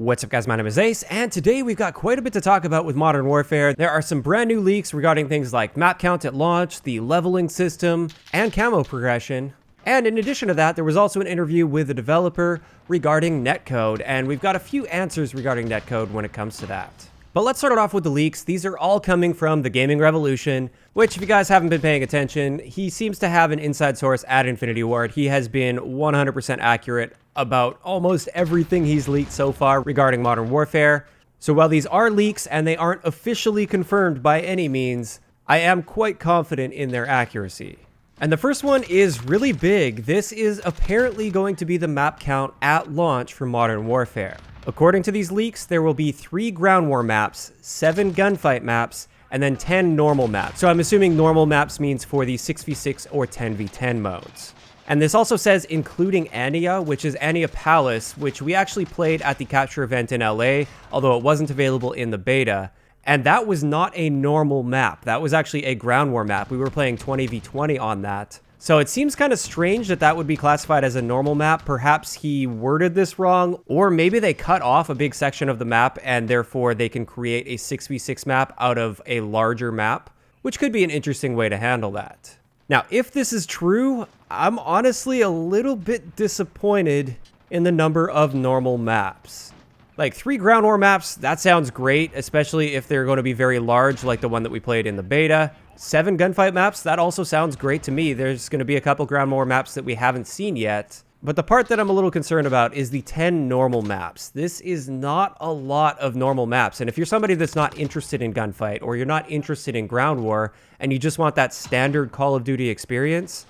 What's up guys, my name is Ace, and today we've got quite a bit to talk about with Modern Warfare. There are some brand new leaks regarding things like map count at launch, the leveling system, and camo progression. And in addition to that, there was also an interview with the developer regarding Netcode, and we've got a few answers regarding Netcode when it comes to that. But let's start it off with the leaks. These are all coming from the Gaming Revolution, which if you guys haven't been paying attention, he seems to have an inside source at Infinity Ward. He has been 100% accurate about almost everything he's leaked so far regarding Modern Warfare. So while these are leaks and they aren't officially confirmed by any means, I am quite confident in their accuracy. And the first one is really big. This is apparently going to be the map count at launch for Modern Warfare. According to these leaks, there will be 3 ground war maps, 7 gunfight maps, and then 10 normal maps. So I'm assuming normal maps means for the 6v6 or 10v10 modes. And this also says including Ania, which is Ania Palace, which we actually played at the capture event in LA, although it wasn't available in the beta. And that was not a normal map. That was actually a ground war map. We were playing 20v20 on that. So it seems kind of strange that that would be classified as a normal map. Perhaps he worded this wrong, or maybe they cut off a big section of the map and therefore they can create a 6v6 map out of a larger map, which could be an interesting way to handle that. Now, if this is true, I'm honestly a little bit disappointed in the number of normal maps. Like 3 ground war maps, that sounds great, especially if they're going to be very large like the one that we played in the beta. 7 gunfight maps, that also sounds great to me. There's going to be a couple ground war maps that we haven't seen yet. But the part that I'm a little concerned about is the 10 normal maps. This is not a lot of normal maps. And if you're somebody that's not interested in gunfight or you're not interested in ground war and you just want that standard Call of Duty experience,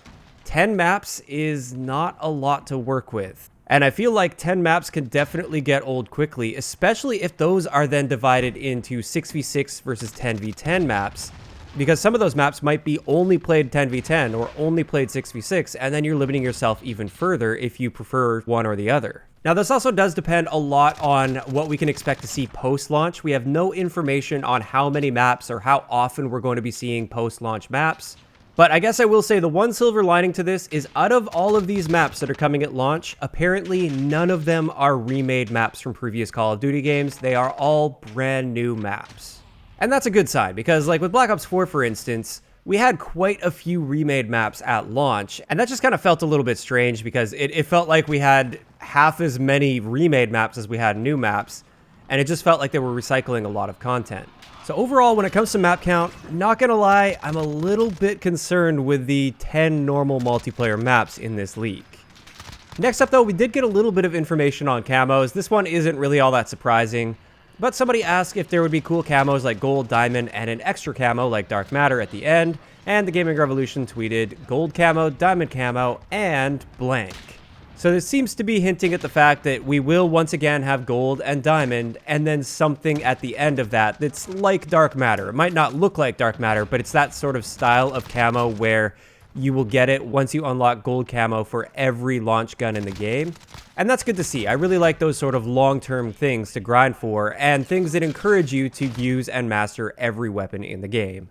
10 maps is not a lot to work with. And I feel like 10 maps can definitely get old quickly, especially if those are then divided into 6v6 versus 10v10 maps. Because some of those maps might be only played 10v10 or only played 6v6, and then you're limiting yourself even further if you prefer one or the other. Now, this also does depend a lot on what we can expect to see post-launch. We have no information on how many maps or how often we're going to be seeing post-launch maps. But I guess I will say the one silver lining to this is out of all of these maps that are coming at launch, apparently none of them are remade maps from previous Call of Duty games. They are all brand new maps. And that's a good sign because like with Black Ops 4, for instance, we had quite a few remade maps at launch. And that just kind of felt a little bit strange because it felt like we had half as many remade maps as we had new maps. And it just felt like they were recycling a lot of content. So overall, when it comes to map count, not gonna lie, I'm a little bit concerned with the 10 normal multiplayer maps in this leak. Next up though, we did get a little bit of information on camos. This one isn't really all that surprising. But somebody asked if there would be cool camos like gold, diamond, and an extra camo like dark matter at the end, and the Gaming Revolution tweeted gold camo, diamond camo, and blank. So this seems to be hinting at the fact that we will once again have gold and diamond, and then something at the end of that that's like dark matter. It might not look like dark matter, but it's that sort of style of camo where you will get it once you unlock gold camo for every launch gun in the game. And that's good to see. I really like those sort of long-term things to grind for and things that encourage you to use and master every weapon in the game.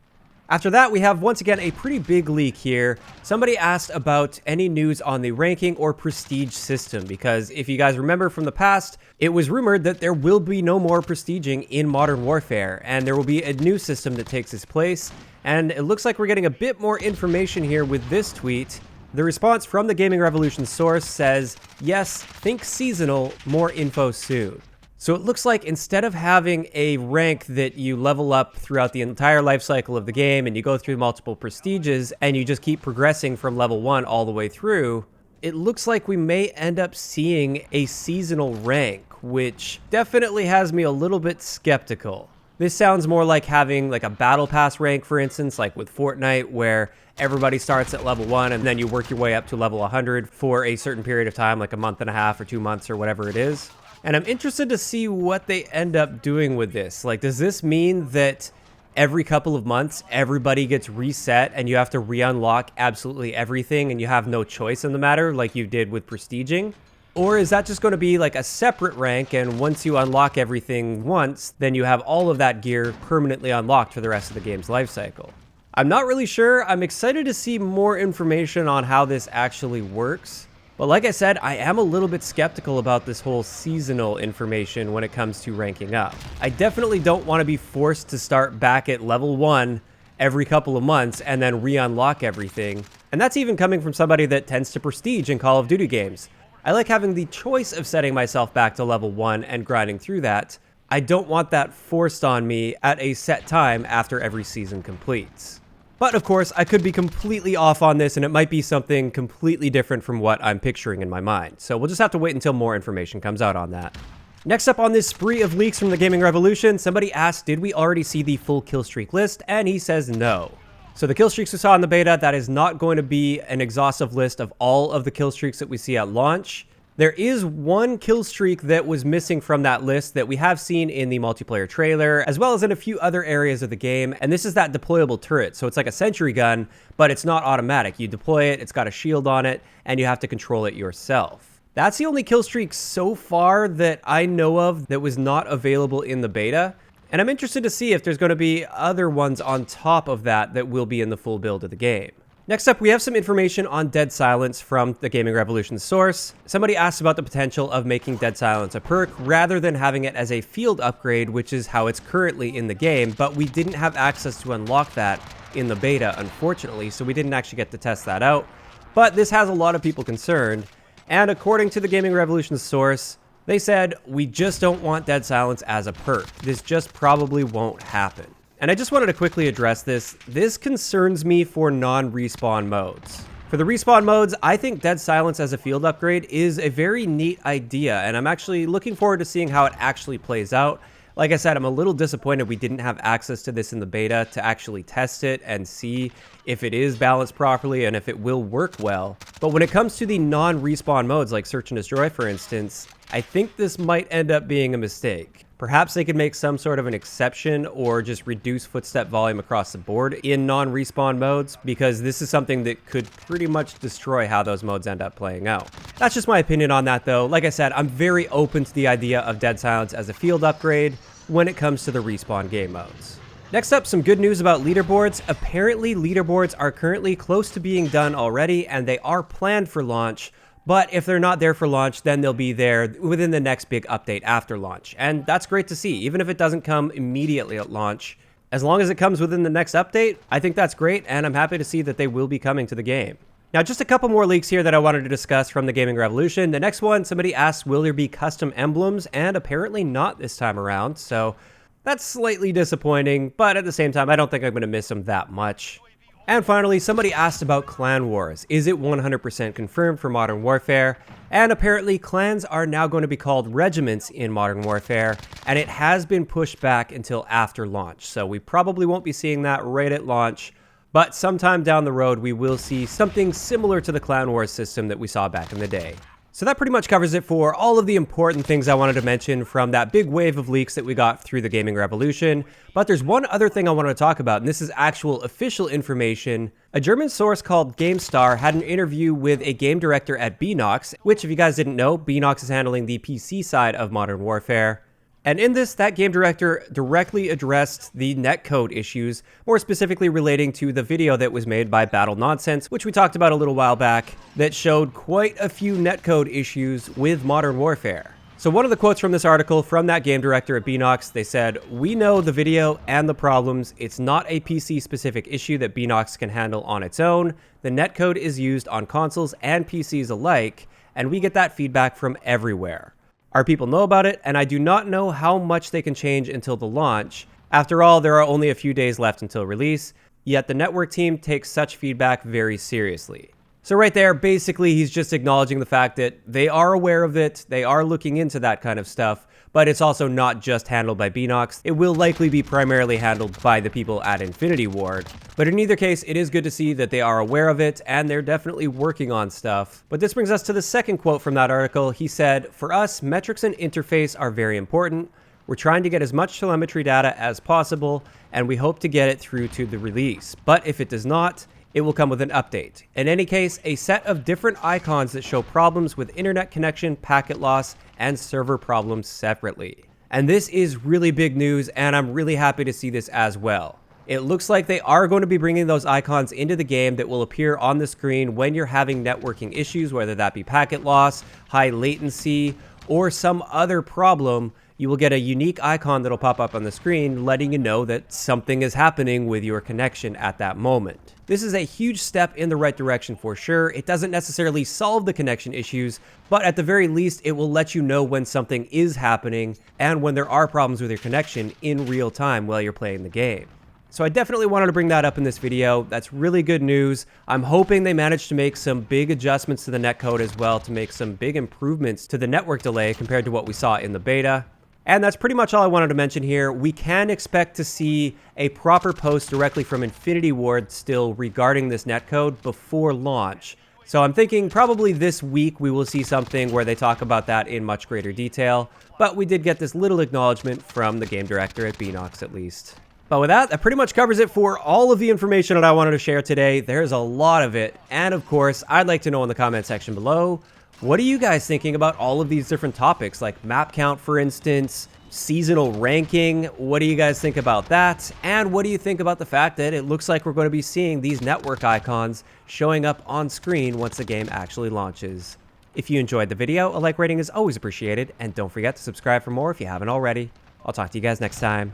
After that, we have once again a pretty big leak here. Somebody asked about any news on the ranking or prestige system, because if you guys remember from the past, it was rumored that there will be no more prestiging in Modern Warfare, and there will be a new system that takes its place. And it looks like we're getting a bit more information here with this tweet. The response from the Gaming Revolution source says, yes, think seasonal, more info soon. So it looks like instead of having a rank that you level up throughout the entire life cycle of the game and you go through multiple prestiges and you just keep progressing from level 1 all the way through, it looks like we may end up seeing a seasonal rank, which definitely has me a little bit skeptical. This sounds more like having like a battle pass rank, for instance, like with Fortnite, where everybody starts at level 1 and then you work your way up to level 100 for a certain period of time, like a month and a half or 2 months or whatever it is. And I'm interested to see what they end up doing with this. Like, does this mean that every couple of months, everybody gets reset and you have to re-unlock absolutely everything and you have no choice in the matter like you did with prestiging? Or is that just going to be like a separate rank, and once you unlock everything once, then you have all of that gear permanently unlocked for the rest of the game's life cycle? I'm not really sure. I'm excited to see more information on how this actually works. But like I said, I am a little bit skeptical about this whole seasonal information when it comes to ranking up. I definitely don't want to be forced to start back at level 1 every couple of months and then re-unlock everything. And that's even coming from somebody that tends to prestige in Call of Duty games. I like having the choice of setting myself back to level 1 and grinding through that. I don't want that forced on me at a set time after every season completes. But of course, I could be completely off on this and it might be something completely different from what I'm picturing in my mind. So we'll just have to wait until more information comes out on that. Next up on this spree of leaks from the gaming revolution, somebody asked, did we already see the full killstreak list? And he says no. So the killstreaks we saw in the beta, that is not going to be an exhaustive list of all of the killstreaks that we see at launch. There is one killstreak that was missing from that list that we have seen in the multiplayer trailer, as well as in a few other areas of the game, and this is that deployable turret. So it's like a sentry gun, but it's not automatic. You deploy it, it's got a shield on it, and you have to control it yourself. That's the only killstreak so far that I know of that was not available in the beta, and I'm interested to see if there's going to be other ones on top of that that will be in the full build of the game. Next up, we have some information on Dead Silence from the Gaming Revolution source. Somebody asked about the potential of making Dead Silence a perk rather than having it as a field upgrade, which is how it's currently in the game, but we didn't have access to unlock that in the beta, unfortunately, so we didn't actually get to test that out. But this has a lot of people concerned, and according to the Gaming Revolution source, they said, we just don't want Dead Silence as a perk. This just probably won't happen. And I just wanted to quickly address this. This concerns me for non-respawn modes. For the respawn modes, I think Dead Silence as a field upgrade is a very neat idea, and I'm actually looking forward to seeing how it actually plays out. Like I said, I'm a little disappointed we didn't have access to this in the beta to actually test it and see if it is balanced properly and if it will work well. But when it comes to the non-respawn modes like Search and Destroy, for instance, I think this might end up being a mistake. Perhaps they could make some sort of an exception or just reduce footstep volume across the board in non-respawn modes, because this is something that could pretty much destroy how those modes end up playing out. That's just my opinion on that though. Like I said, I'm very open to the idea of Dead Silence as a field upgrade when it comes to the respawn game modes. Next up, some good news about leaderboards. Apparently, leaderboards are currently close to being done already, and they are planned for launch. But if they're not there for launch, then they'll be there within the next big update after launch. And that's great to see, even if it doesn't come immediately at launch. As long as it comes within the next update, I think that's great, and I'm happy to see that they will be coming to the game. Now, just a couple more leaks here that I wanted to discuss from the Gaming Revolution. The next one, somebody asked, will there be custom emblems? And apparently not this time around, so that's slightly disappointing, but at the same time, I don't think I'm going to miss them that much. And finally, somebody asked about Clan Wars. Is it 100% confirmed for Modern Warfare? And apparently, clans are now going to be called regiments in Modern Warfare, and it has been pushed back until after launch. So we probably won't be seeing that right at launch, but sometime down the road, we will see something similar to the Clan Wars system that we saw back in the day. So that pretty much covers it for all of the important things I wanted to mention from that big wave of leaks that we got through the Gaming Revolution. But there's one other thing I wanted to talk about, and this is actual official information. A German source called GameStar had an interview with a game director at Beenox, which, if you guys didn't know, Beenox is handling the PC side of Modern Warfare. And in this, that game director directly addressed the netcode issues, more specifically relating to the video that was made by Battle Nonsense, which we talked about a little while back, that showed quite a few netcode issues with Modern Warfare. So one of the quotes from this article from that game director at Beenox, they said, "We know the video and the problems. It's not a PC-specific issue that Beenox can handle on its own. The netcode is used on consoles and PCs alike, and we get that feedback from everywhere. Our people know about it, and I do not know how much they can change until the launch. After all, there are only a few days left until release, yet the network team takes such feedback very seriously." So right there, basically, he's just acknowledging the fact that they are aware of it, they are looking into that kind of stuff, but it's also not just handled by Beenox. It will likely be primarily handled by the people at Infinity Ward. But in either case, it is good to see that they are aware of it, and they're definitely working on stuff. But this brings us to the second quote from that article. He said, "For us, metrics and interface are very important. We're trying to get as much telemetry data as possible, and we hope to get it through to the release. But if it does not, it will come with an update. In any case, a set of different icons that show problems with internet connection, packet loss, and server problems separately." And this is really big news, and I'm really happy to see this as well. It looks like they are going to be bringing those icons into the game that will appear on the screen when you're having networking issues, whether that be packet loss, high latency, or some other problem. You will get a unique icon that'll pop up on the screen letting you know that something is happening with your connection at that moment. This is a huge step in the right direction for sure. It doesn't necessarily solve the connection issues, but at the very least, it will let you know when something is happening and when there are problems with your connection in real time while you're playing the game. So I definitely wanted to bring that up in this video. That's really good news. I'm hoping they managed to make some big adjustments to the netcode as well to make some big improvements to the network delay compared to what we saw in the beta. And that's pretty much all I wanted to mention here. We can expect to see a proper post directly from Infinity Ward still regarding this netcode before launch. So I'm thinking probably this week we will see something where they talk about that in much greater detail. But we did get this little acknowledgement from the game director at Beanox at least. But with that pretty much covers it for all of the information that I wanted to share today. There's a lot of it. And of course, I'd like to know in the comment section below, what are you guys thinking about all of these different topics, like map count, for instance, seasonal ranking? What do you guys think about that? And what do you think about the fact that it looks like we're going to be seeing these network icons showing up on screen once the game actually launches? If you enjoyed the video, a like rating is always appreciated, and don't forget to subscribe for more if you haven't already. I'll talk to you guys next time.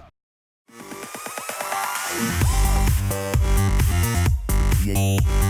Yeah.